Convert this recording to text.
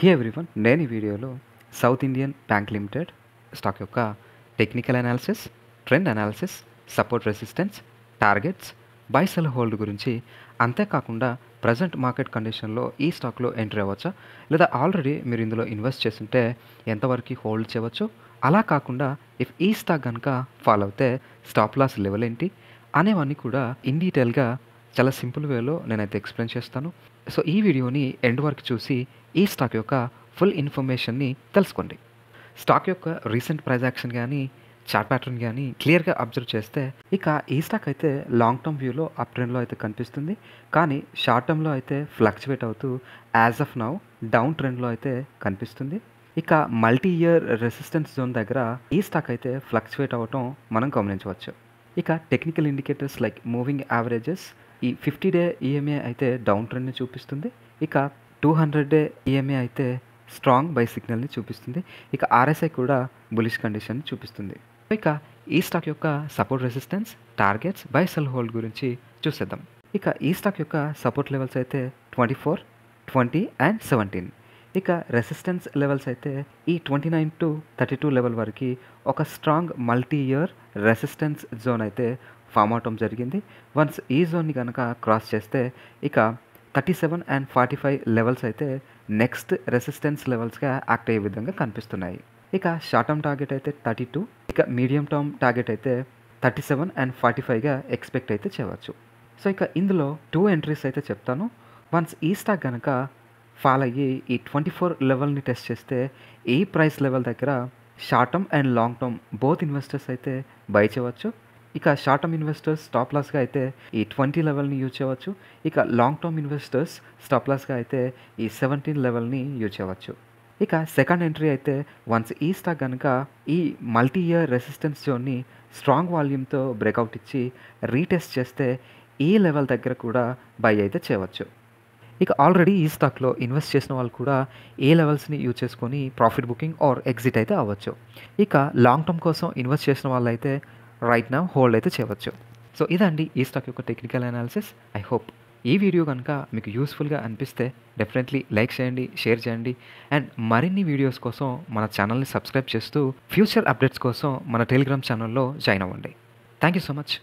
హే everyone, నేను ఈ వీడియోలో south Indian bank limited stock యొక్క technical analysis, trend analysis, support resistance, targets, buy sell hold గురించి, అంతేకాకుండా ప్రజెంట్ మార్కెట్ కండిషన్లో ఈ స్టాక్లో ఎంట్రీ అవ్వచ్చా, లేదా ఆల్రెడీ మీరు ఇందులో ఇన్వెస్ట్ చేస్తుంటే ఎంతవరకు హోల్డ్ చేయవచ్చు, అలా కాకుండా ఇఫ్ ఈ స్టాక్ కనుక ఫాలో అవుతే స్టాప్ లాస్ లెవెల్ ఏంటి అనేవన్నీ కూడా ఇన్ డీటెయిల్గా చాలా సింపుల్ వేలో నేనైతే ఎక్స్ప్లెయిన్ చేస్తాను. సో ఈ వీడియోని ఎండ్ వరకు చూసి ఈ స్టాక్ యొక్క ఫుల్ ఇన్ఫర్మేషన్ని తెలుసుకోండి. స్టాక్ యొక్క రీసెంట్ ప్రైస్ యాక్షన్ కానీ, చార్ట్ ప్యాటర్న్ కానీ క్లియర్గా అబ్జర్వ్ చేస్తే ఇక ఈ స్టాక్ అయితే లాంగ్ టర్మ్ వ్యూలో అప్ ట్రెండ్లో అయితే కనిపిస్తుంది. కానీ షార్ట్ టర్మ్లో అయితే ఫ్లక్చువేట్ అవుతూ యాజ్ ఆఫ్ నౌ డౌన్ ట్రెండ్లో అయితే కనిపిస్తుంది. ఇక మల్టీ ఇయర్ రెసిస్టెన్స్ జోన్ దగ్గర ఈ స్టాక్ అయితే ఫ్లక్చువేట్ అవ్వటం మనం గమనించవచ్చు. ఇక technical indicators like moving averages ఈ 50 డే ఈఎంఏ అయితే డౌన్ ట్రెండ్ని చూపిస్తుంది. ఇక 200 డే ఈఎంఏ అయితే స్ట్రాంగ్ బై సిగ్నల్ని చూపిస్తుంది. ఇక ఆర్ఎస్ఐ కూడా బులిష్ కండిషన్ని చూపిస్తుంది. ఇక ఈ స్టాక్ యొక్క support resistance, targets, buy sell hold గురించి చూసేద్దాం. ఇక ఈ స్టాక్ యొక్క సపోర్ట్ లెవెల్స్ అయితే 24, 20 అండ్ 17. ఇక రెసిస్టెన్స్ లెవెల్స్ అయితే ఈ 29 to 32 లెవెల్ వరకు ఒక strong multi year resistance zone అయితే ఫామ్ అవటం జరిగింది. వన్స్ ఈ జోన్ని కనుక క్రాస్ చేస్తే ఇక 37 and 45 లెవెల్స్ అయితే నెక్స్ట్ రెసిస్టెన్స్ లెవెల్స్గా యాక్ట్ అయ్యే విధంగా కనిపిస్తున్నాయి. ఇక షార్ట్ టర్మ్ టార్గెట్ అయితే 32, ఇక మీడియం టర్మ్ టార్గెట్ అయితే 37 and 45గా ఎక్స్పెక్ట్ అయితే చేయవచ్చు. సో ఇక ఇందులో 2 ఎంట్రీస్ అయితే చెప్తాను. వన్స్ ఈ స్టాక్ కనుక ఫాల్ అయ్యి ఈ 24 లెవెల్ని టెస్ట్ చేస్తే ఈ ప్రైస్ లెవెల్ దగ్గర short term and long term both investors అయితే బై చేయవచ్చు. ఇక షార్ట్ టర్మ్ ఇన్వెస్టర్స్ స్టాప్ లాస్గా అయితే ఈ 20 లెవెల్ని యూజ్ చేయవచ్చు. ఇక లాంగ్ టర్మ్ ఇన్వెస్టర్స్ స్టాప్ లాస్గా అయితే ఈ 17 లెవెల్ని యూజ్ చేయవచ్చు. ఇక సెకండ్ ఎంట్రీ అయితే వన్స్ ఈ స్టాక్ కనుక ఈ మల్టీ ఇయర్ రెసిస్టెన్స్ జోన్ని స్ట్రాంగ్ వాల్యూమ్తో బ్రేక్అవుట్ ఇచ్చి రీటెస్ట్ చేస్తే ఈ లెవెల్ దగ్గర కూడా బై అయితే చేయవచ్చు. ఇక ఆల్రెడీ ఈ స్టాక్లో ఇన్వెస్ట్ చేసిన వాళ్ళు కూడా ఏ లెవెల్స్ని యూజ్ చేసుకొని ప్రాఫిట్ బుకింగ్ ఆర్ ఎగ్జిట్ అయితే అవ్వచ్చు. ఇక లాంగ్ టర్మ్ కోసం ఇన్వెస్ట్ చేసిన వాళ్ళు అయితే రైట్ నౌ హోల్డ్ అయితే చేయవచ్చు. సో ఇదండి ఈ స్టాక్ యొక్క టెక్నికల్ అనాలిసిస్. ఐ హోప్ ఈ వీడియో కనుక మీకు యూస్ఫుల్గా అనిపిస్తే డెఫినెట్లీ లైక్ చేయండి, షేర్ చేయండి అండ్ మరిన్ని వీడియోస్ కోసం మన ఛానల్ని సబ్స్క్రైబ్ చేస్తూ ఫ్యూచర్ అప్డేట్స్ కోసం మన టెలిగ్రామ్ ఛానల్లో జాయిన్ అవ్వండి. Thank you so much.